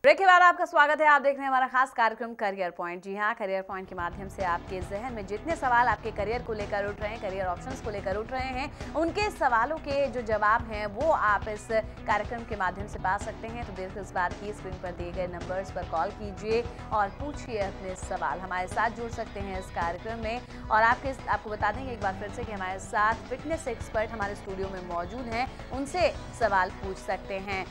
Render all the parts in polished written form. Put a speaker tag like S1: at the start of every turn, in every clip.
S1: Break के बाद आपका स्वागत है। आप देख रहे हैं हमारा खास कार्यक्रम करियर पॉइंट। जी हाँ, करियर पॉइंट के माध्यम से आपके जहन में जितने सवाल आपके करियर को लेकर उठ रहे हैं, करियर ऑप्शंस को लेकर उठ रहे हैं, उनके सवालों के जो जवाब हैं वो आप इस कार्यक्रम के माध्यम से पा सकते हैं। तो देर किस बात की, स्क्रीन पर दिए गए नंबर्स पर कॉल कीजिए और पूछिए अपने सवाल। हमारे साथ जुड़ सकते हैं इस कार्यक्रम में। और आपको बता देंगे एक बार फिर से कि हमारे साथ फिटनेस एक्सपर्ट हमारे स्टूडियो में मौजूद हैं, उनसे सवाल पूछ सकते हैं।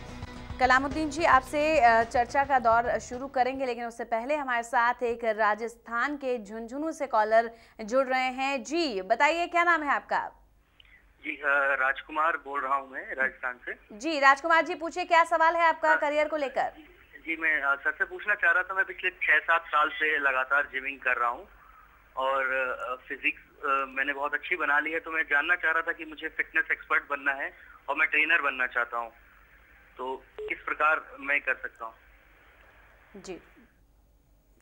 S1: कलामुद्दीन जी, आपसे चर्चा का दौर शुरू करेंगे, लेकिन उससे पहले हमारे साथ एक राजस्थान के झुंझुनू से कॉलर जुड़ रहे हैं। जी बताइए, क्या नाम है आपका?
S2: जी राजकुमार बोल रहा हूँ मैं राजस्थान से।
S1: जी राजकुमार जी, पूछिए क्या सवाल है आपका करियर को लेकर?
S2: जी मैं सर से पूछना चाह रहा था, मैं पिछले 6-7 साल से लगातार जिमिंग कर रहा हूँ और फिजिक्स मैंने बहुत अच्छी बना ली है। तो मैं जानना चाह रहा था कि मुझे फिटनेस एक्सपर्ट बनना है और मैं ट्रेनर बनना चाहता हूँ, तो किस प्रकार मैं कर सकता हूँ?
S1: जी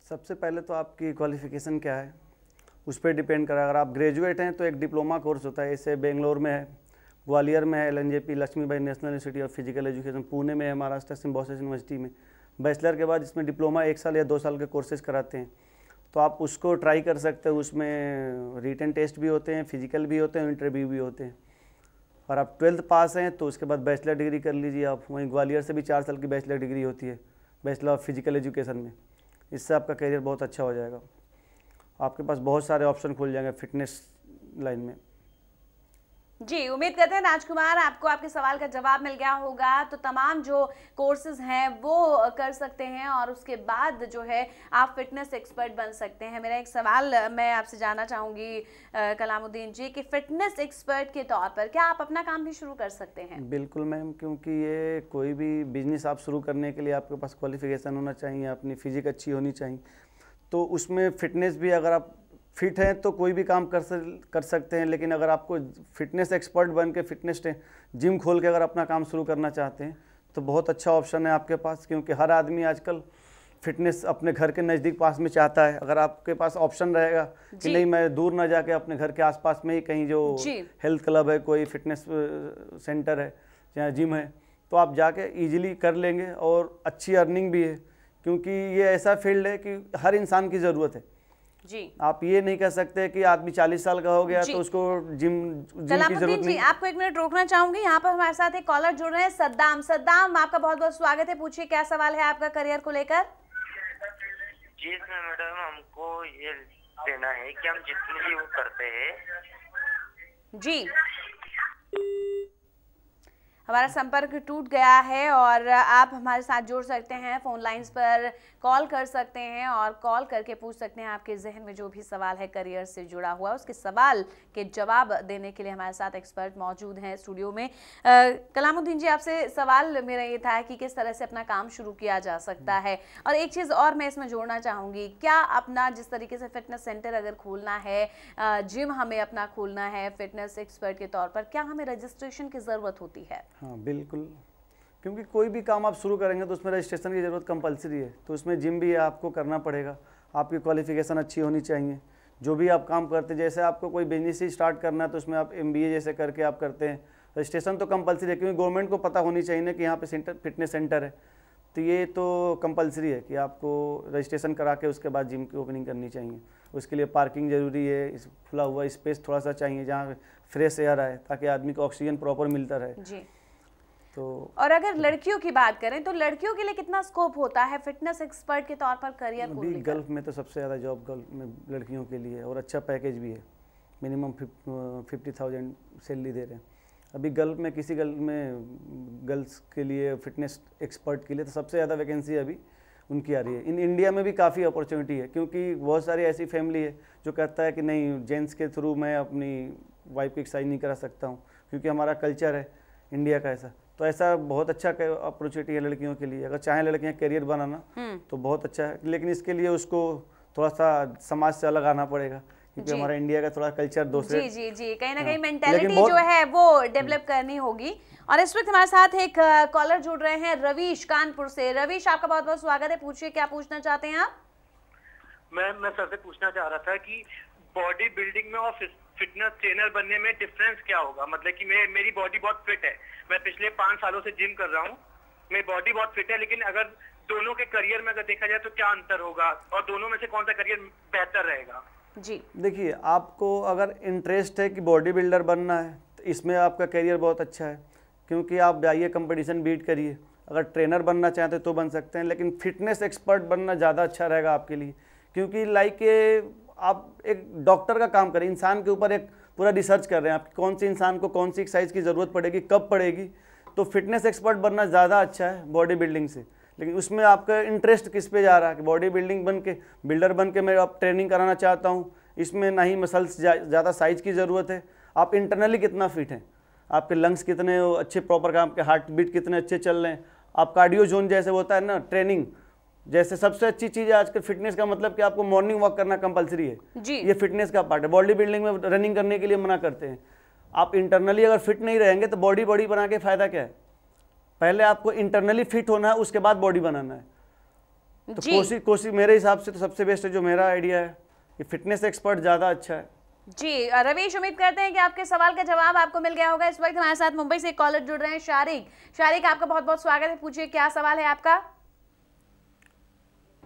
S3: सबसे पहले तो आपकी क्वालिफिकेशन क्या है उस पर डिपेंड करा। अगर आप ग्रेजुएट हैं तो एक डिप्लोमा कोर्स होता है, जैसे बेंगलोर में है, ग्वालियर में है LNJP Laxmibai national institute of physical education, Pune में है महाराष्ट्र सिम्बायोसिस यूनिवर्सिटी में। बैचलर के बाद इसमें डिप्लोमा 1 साल या 2 साल के कोर्सेज कराते हैं, तो आप उसको ट्राई कर सकते हो। उसमें रिटन टेस्ट भी होते हैं, फिजिकल भी होते हैं, इंटरव्यू भी होते हैं। और आप 12th पास हैं तो उसके बाद बैचलर डिग्री कर लीजिए आप। वहीं ग्वालियर से भी 4 साल की बैचलर डिग्री होती है, बैचलर ऑफ फिजिकल एजुकेशन में। इससे आपका करियर बहुत अच्छा हो जाएगा, आपके पास बहुत सारे ऑप्शन खुल जाएंगे फिटनेस लाइन में।
S1: जी, उम्मीद करते हैं राजकुमार आपको आपके सवाल का जवाब मिल गया होगा। तो तमाम जो कोर्सेज हैं वो कर सकते हैं और उसके बाद जो है आप फिटनेस एक्सपर्ट बन सकते हैं। मेरा एक सवाल मैं आपसे जानना चाहूँगी कलामुद्दीन जी कि फिटनेस एक्सपर्ट के तौर पर क्या आप अपना काम भी शुरू कर सकते हैं?
S3: बिल्कुल मैम, क्योंकि ये कोई भी बिजनेस आप शुरू करने के लिए आपके पास क्वालिफिकेशन होना चाहिए, अपनी फिजिक अच्छी होनी चाहिए। तो उसमें फिटनेस भी, अगर आप फिट हैं तो कोई भी काम कर सकते हैं, लेकिन अगर आपको फिटनेस एक्सपर्ट बन के फिटनेस जिम खोल के अगर अपना काम शुरू करना चाहते हैं तो बहुत अच्छा ऑप्शन है आपके पास, क्योंकि हर आदमी आजकल फिटनेस अपने घर के नज़दीक पास में चाहता है। अगर आपके पास ऑप्शन रहेगा कि नहीं मैं दूर ना जाके अपने घर के आसपास में ही कहीं जो हेल्थ क्लब है, कोई फिटनेस सेंटर है या जिम है, तो आप जाके इजीली कर लेंगे और अच्छी अर्निंग भी है, क्योंकि ये ऐसा फील्ड है कि हर इंसान की ज़रूरत है।
S1: जी
S3: आप ये नहीं कह सकते कि आदमी 40 साल का हो गया तो उसको जिम की जरूरत नहीं।
S1: आपको 1 मिनट रोकना चाहूंगी, यहाँ पर हमारे साथ एक कॉलर जुड़ रहे हैं सद्दाम, आपका बहुत बहुत स्वागत है। पूछिए क्या सवाल है आपका करियर को लेकर?
S4: जी मैडम, हमको ये लेना है कि हम जितनी भी वो करते हैं।
S1: जी हमारा संपर्क टूट गया है और आप हमारे साथ जुड़ सकते हैं, फोन लाइंस पर कॉल कर सकते हैं और कॉल करके पूछ सकते हैं आपके जहन में जो भी सवाल है करियर से जुड़ा हुआ, उसके सवाल के जवाब देने के लिए हमारे साथ एक्सपर्ट मौजूद हैं स्टूडियो में। कलामुद्दीन जी, आपसे सवाल मेरा ये था कि किस तरह से अपना काम शुरू किया जा सकता है। और एक चीज़ और मैं इसमें जोड़ना चाहूँगी, क्या अपना जिस तरीके से फिटनेस सेंटर अगर खोलना है, जिम हमें अपना खोलना है फिटनेस एक्सपर्ट के तौर पर, क्या हमें रजिस्ट्रेशन की ज़रूरत होती है?
S3: हाँ बिल्कुल, क्योंकि कोई भी काम आप शुरू करेंगे तो उसमें रजिस्ट्रेशन की ज़रूरत कंपलसरी है। तो उसमें जिम भी आपको करना पड़ेगा, आपकी क्वालिफिकेशन अच्छी होनी चाहिए। जो भी आप काम करते हैं, जैसे आपको कोई बिजनेस ही स्टार्ट करना है तो उसमें आप MBA जैसे करके आप करते हैं, रजिस्ट्रेशन तो कंपलसरी है, क्योंकि गवर्नमेंट को पता होनी चाहिए ना कि यहाँ पे फिटनेस सेंटर है। तो ये तो कंपलसरी है कि आपको रजिस्ट्रेशन करा के उसके बाद जिम की ओपनिंग करनी चाहिए। उसके लिए पार्किंग ज़रूरी है, खुला हुआ स्पेस थोड़ा सा चाहिए जहाँ फ्रेश एयर आए, ताकि आदमी को ऑक्सीजन प्रॉपर मिलता रहे।
S1: जी।
S3: तो
S1: और अगर लड़कियों की बात करें तो लड़कियों के लिए कितना स्कोप होता है फिटनेस एक्सपर्ट के तौर पर करियर खोलने का?
S3: गल्फ में तो सबसे ज़्यादा जॉब गल्फ में लड़कियों के लिए, और अच्छा पैकेज भी है, मिनिमम 50,000 सैलरी दे रहे हैं अभी गल्फ में। किसी गल्फ में गर्ल्स के लिए फिटनेस एक्सपर्ट के लिए तो सबसे ज़्यादा वैकेंसी अभी उनकी आ रही है। इन इंडिया में भी काफ़ी अपॉर्चुनिटी है, क्योंकि बहुत सारी ऐसी फैमिली है जो कहता है कि नहीं, जेंट्स के थ्रू मैं अपनी वाइफ की एक्सरसाइज नहीं करा सकता हूँ, क्योंकि हमारा कल्चर है इंडिया का ऐसा। तो ऐसा बहुत अच्छा अपॉर्चुनिटी है लड़कियों के लिए, अगर चाहें लड़कियां करियर बनाना तो बहुत अच्छा है। लेकिन इसके लिए उसको थोड़ा सा समाज से अलग आना पड़ेगा, क्योंकि हमारा इंडिया का थोड़ा कल्चर दूसरे।
S1: जी कहीं ना कहीं मेंटालिटी जो है वो डेवलप करनी होगी। और इस वक्त हमारे साथ एक कॉलर जुड़ रहे हैं रवीश कानपुर से। रवीश, आपका बहुत बहुत स्वागत है। पूछिए क्या पूछना चाहते हैं आप?
S2: मैं सर से पूछना चाह रहा था कि बॉडी बिल्डिंग में और फिटनेस ट्रेनर बनने में डिफरेंस क्या होगा? मतलब कि मेरी बॉडी बहुत फिट है, मैं पिछले 5 सालों से जिम कर रहा हूँ मेरी बॉडी बहुत फिट है, लेकिन अगर दोनों के करियर में अगर देखा जाए तो क्या अंतर होगा और दोनों में से कौन सा करियर बेहतर रहेगा?
S1: जी
S3: देखिए, आपको अगर इंटरेस्ट है कि बॉडी बिल्डर बनना है तो इसमें आपका करियर बहुत अच्छा है, क्योंकि आप जाइए कंपटीशन बीट करिए। अगर ट्रेनर बनना चाहते तो बन सकते हैं, लेकिन फिटनेस एक्सपर्ट बनना ज़्यादा अच्छा रहेगा आपके लिए, क्योंकि आप एक डॉक्टर का काम करें, इंसान के ऊपर एक पूरा रिसर्च कर रहे हैं आप कौन सी इंसान को कौन सी एक्सरसाइज की ज़रूरत पड़ेगी, कब पड़ेगी। तो फिटनेस एक्सपर्ट बनना ज़्यादा अच्छा है बॉडी बिल्डिंग से, लेकिन उसमें आपका इंटरेस्ट किस पे जा रहा है कि बॉडी बिल्डिंग बिल्डर बन के मैं अब ट्रेनिंग कराना चाहता हूँ। इसमें ना ही मसल्स ज़्यादा साइज की ज़रूरत है, आप इंटरनली कितना फिट हैं, आपके लंग्स कितने अच्छे प्रॉपर काम के, हार्ट बीट कितने अच्छे चल रहे हैं, आप कार्डियो जोन जैसे होता है ना ट्रेनिंग, जैसे सबसे अच्छी चीज़ है आजकल फिटनेस का मतलब कि आपको मॉर्निंग वॉक करना कंपलसरी है
S1: जी।
S3: ये फिटनेस का पार्ट है। बॉडी बिल्डिंग में रनिंग करने के लिए मना करते हैं। आप इंटरनली अगर फिट नहीं रहेंगे तो बॉडी बना के फ़ायदा क्या है? पहले आपको इंटरनली फिट होना है, उसके बाद बॉडी बनाना है। तो कोशिश मेरे हिसाब से तो सबसे बेस्ट है जो मेरा आइडिया है कि फिटनेस एक्सपर्ट ज़्यादा अच्छा है।
S1: जी रवीश, उम्मीद करते हैं कि आपके सवाल का जवाब आपको मिल गया होगा। इस वक्त हमारे साथ मुंबई से एक कॉलर जुड़ रहे हैं, शारिक आपका बहुत बहुत स्वागत है। पूछिए क्या सवाल है आपका।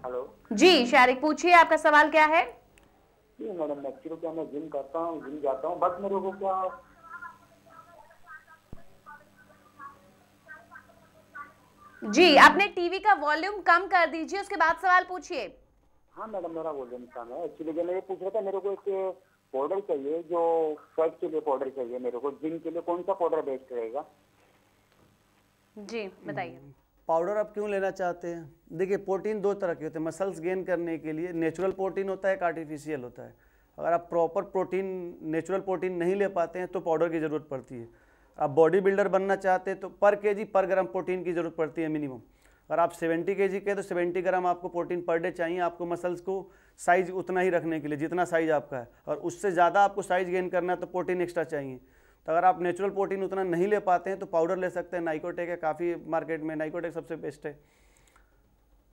S5: हेलो
S1: जी शारिक पूछिए, आपका सवाल क्या है।
S5: जी मैडम, एक्चुअली क्या मैं जिम करता हूँ, जिम जाता हूँ, बस मेरे को क्या
S1: जी अपने टीवी का वॉल्यूम कम कर दीजिए, उसके बाद सवाल पूछिए।
S5: हाँ मैडम, मेरा वॉल्यूम कम है। एक्चुअली मैं ये पूछ रहा था, मेरे को एक पाउडर चाहिए, जो फैट के लिए पाउडर चाहिए मेरे को, जिम के लिए कौन सा पाउडर बेस्ट रहेगा?
S1: जी बताइए।
S3: पाउडर आप क्यों लेना चाहते हैं? देखिए, प्रोटीन दो तरह के होते हैं। मसल्स गेन करने के लिए नेचुरल प्रोटीन होता है, एक आर्टिफिशियल होता है। अगर आप प्रॉपर प्रोटीन नेचुरल प्रोटीन नहीं ले पाते हैं तो पाउडर की ज़रूरत पड़ती है। आप बॉडी बिल्डर बनना चाहते हैं तो पर केजी पर ग्राम प्रोटीन की ज़रूरत पड़ती है मिनिमम। अगर आप 70 केजी के तो 70 ग्राम आपको प्रोटीन पर डे चाहिए, आपको मसल्स को साइज उतना ही रखने के लिए जितना साइज आपका है, और उससे ज़्यादा आपको साइज गेन करना है तो प्रोटीन एक्स्ट्रा चाहिए। तो अगर आप नेचुरल प्रोटीन उतना नहीं ले पाते हैं तो पाउडर ले सकते हैं। नाइकोटेक है काफ़ी मार्केट में, नाइकोटेक सबसे बेस्ट है,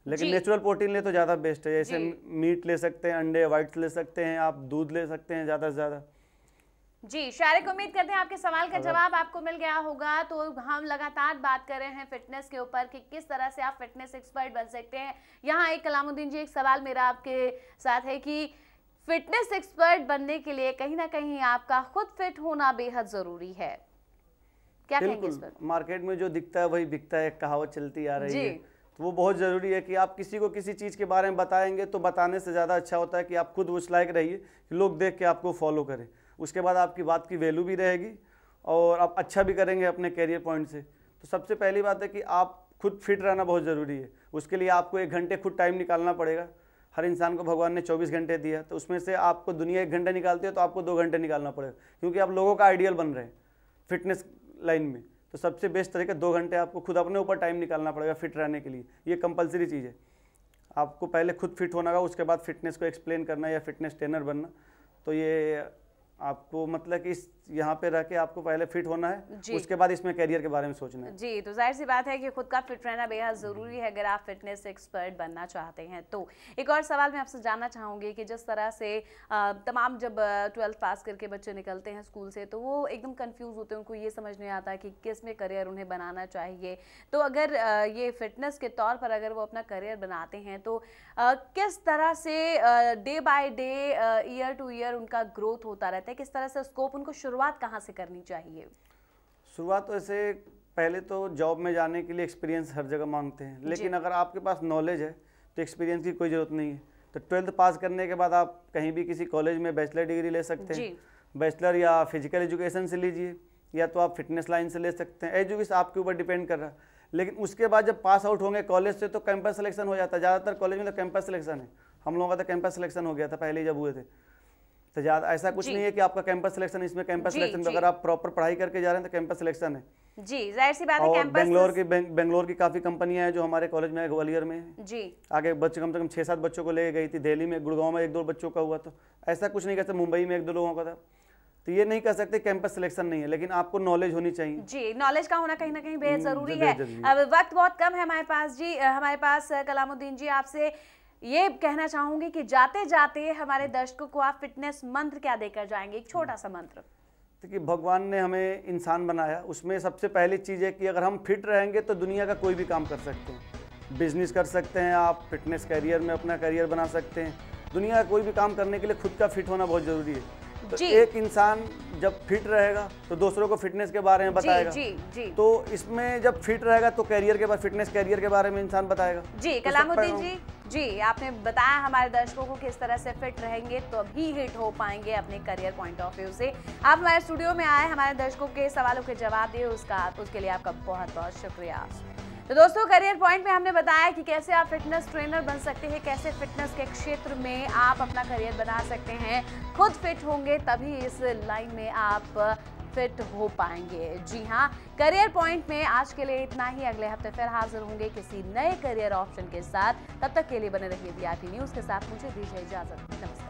S3: लेकिन नेचुरल प्रोटीन ले तो ज़्यादा बेस्ट है। जैसे मीट ले सकते हैं, अंडे वाइट्स ले सकते हैं, आप दूध ले सकते हैं ज़्यादा से ज़्यादा।
S1: जी शारिक, उम्मीद करते हैं आपके सवाल का जवाब आपको मिल गया होगा। तो हम लगातार बात कर रहे हैं फिटनेस के ऊपर कि किस तरह से आप फिटनेस एक्सपर्ट बन सकते हैं। यहाँ एक कलामुद्दीन जी, एक सवाल मेरा आपके साथ है कि फिटनेस एक्सपर्ट बनने के लिए कहीं ना कहीं आपका खुद फिट होना बेहद जरूरी है, क्या कहेंगे इस पर?
S3: मार्केट में जो दिखता है वही बिकता है, एक कहावत चलती आ रही है, तो वो बहुत ज़रूरी है कि आप किसी को किसी चीज़ के बारे में बताएंगे तो बताने से ज़्यादा अच्छा होता है कि आप खुद उस लायक रहिए कि लोग देख के आपको फॉलो करें। उसके बाद आपकी बात की वैल्यू भी रहेगी और आप अच्छा भी करेंगे अपने कैरियर पॉइंट से। तो सबसे पहली बात है कि आप खुद फिट रहना बहुत ज़रूरी है। उसके लिए आपको 1 घंटे खुद टाइम निकालना पड़ेगा। हर इंसान को भगवान ने 24 घंटे दिया, तो उसमें से आपको दुनिया 1 घंटा निकालती है तो आपको 2 घंटे निकालना पड़ेगा, क्योंकि आप लोगों का आइडियल बन रहे हैं फिटनेस लाइन में। तो सबसे बेस्ट तरीका 2 घंटे आपको खुद अपने ऊपर टाइम निकालना पड़ेगा फिट रहने के लिए। ये कंपलसरी चीज़ है। आपको पहले खुद फिट होना होगा, उसके बाद फिटनेस को एक्सप्लेन करना या फिटनेस ट्रेनर बनना। तो ये आपको मतलब कि यहाँ पे रह के आपको पहले फिट होना है, उसके बाद इसमें करियर के बारे में सोचना है।
S1: जी, तो जाहिर सी बात है कि खुद का फिट रहना बेहद ज़रूरी है अगर आप फिटनेस एक्सपर्ट बनना चाहते हैं। तो एक और सवाल मैं आपसे जानना चाहूँगी कि जिस तरह से तमाम जब 12th पास करके बच्चे निकलते हैं स्कूल से तो वो एकदम कंफ्यूज होते हैं, उनको ये समझ नहीं आता कि किस में करियर उन्हें बनाना चाहिए। तो अगर ये फिटनेस के तौर पर अगर वो अपना करियर बनाते हैं तो किस तरह से day by day, year two year उनका ग्रोथ होता रहता है, किस तरह से स्कोप, उनको शुरुआत कहाँ से करनी चाहिए?
S3: शुरुआत तो ऐसे पहले तो जॉब में जाने के लिए एक्सपीरियंस हर जगह मांगते हैं, लेकिन अगर आपके पास नॉलेज है तो एक्सपीरियंस की कोई ज़रूरत नहीं है। तो 12th पास करने के बाद आप कहीं भी किसी कॉलेज में बैचलर डिग्री ले सकते हैं। बैचलर या फिजिकल एजुकेशन से लीजिए या तो आप फिटनेस लाइन से ले सकते हैं। एजुकेशन आपके ऊपर डिपेंड कर रहा है। लेकिन उसके बाद जब पास आउट होंगे कॉलेज से तो कैंपस सिलेक्शन हो जाता है। ज़्यादातर कॉलेज में तो कैंपस सिलेक्शन है। हम लोगों का तो कैंपस सिलेक्शन हो गया था पहले जब हुए थे। तो ज़्यादा ऐसा कुछ नहीं है कि आपका कैंपस सिलेक्शन, इसमें कैंपस सिलेक्शन अगर आप प्रॉपर पढ़ाई करके जा रहे हैं तो कैंपस सिलेक्शन है।
S1: जी, जाहिर सी बात है।
S3: और बेंगलोर की काफ़ी कंपनियां हैं जो हमारे कॉलेज में है, ग्वालियर में
S1: जी
S3: आगे बच्चे कम से कम 6-7 बच्चों को ले गई थी। दिल्ली में, गुड़गांव में 1-2 बच्चों का हुआ। तो ऐसा कुछ नहीं कहते, मुंबई में 1-2 लोगों का था। तो ये नहीं कह सकते कैंपस सिलेक्शन नहीं है, लेकिन आपको नॉलेज होनी चाहिए।
S1: जी, नॉलेज का होना कहीं ना कहीं बेहद जरूरी है। अब वक्त बहुत कम है हमारे पास जी, हमारे पास कलामुद्दीन जी, आपसे ये कहना चाहूंगी कि जाते जाते हमारे दर्शकों को आप फिटनेस मंत्र क्या देकर जाएंगे, एक छोटा सा मंत्र?
S3: कि भगवान ने हमें इंसान बनाया, उसमें सबसे पहली चीज़ है कि अगर हम फिट रहेंगे तो दुनिया का कोई भी काम कर सकते हैं। बिजनेस कर सकते हैं, आप फिटनेस करियर में अपना करियर बना सकते हैं। दुनिया का कोई भी काम करने के लिए खुद का फिट होना बहुत ज़रूरी है। तो एक इंसान जब फिट रहेगा तो दूसरों को फिटनेस के बारे में बताएगा।
S1: जी।
S3: तो इसमें जब फिट रहेगा तो करियर के बाद फिटनेस करियर के बारे में इंसान बताएगा।
S1: जी कलामुद्दीन जी आपने बताया हमारे दर्शकों को किस तरह से फिट रहेंगे तो अभी हिट हो पाएंगे अपने करियर पॉइंट ऑफ व्यू से। आप हमारे स्टूडियो में आए, हमारे दर्शकों के सवालों के जवाब दिए, उसके लिए आपका बहुत बहुत शुक्रिया। तो दोस्तों, करियर पॉइंट में हमने बताया कि कैसे आप फिटनेस ट्रेनर बन सकते हैं, कैसे फिटनेस के क्षेत्र में आप अपना करियर बना सकते हैं। खुद फिट होंगे तभी इस लाइन में आप फिट हो पाएंगे। जी हाँ, करियर पॉइंट में आज के लिए इतना ही। अगले हफ्ते फिर हाजिर होंगे किसी नए करियर ऑप्शन के साथ। तब तक के लिए बने रहिए VIP न्यूज़ के साथ। मुझे दीजिए इजाजत। नमस्कार।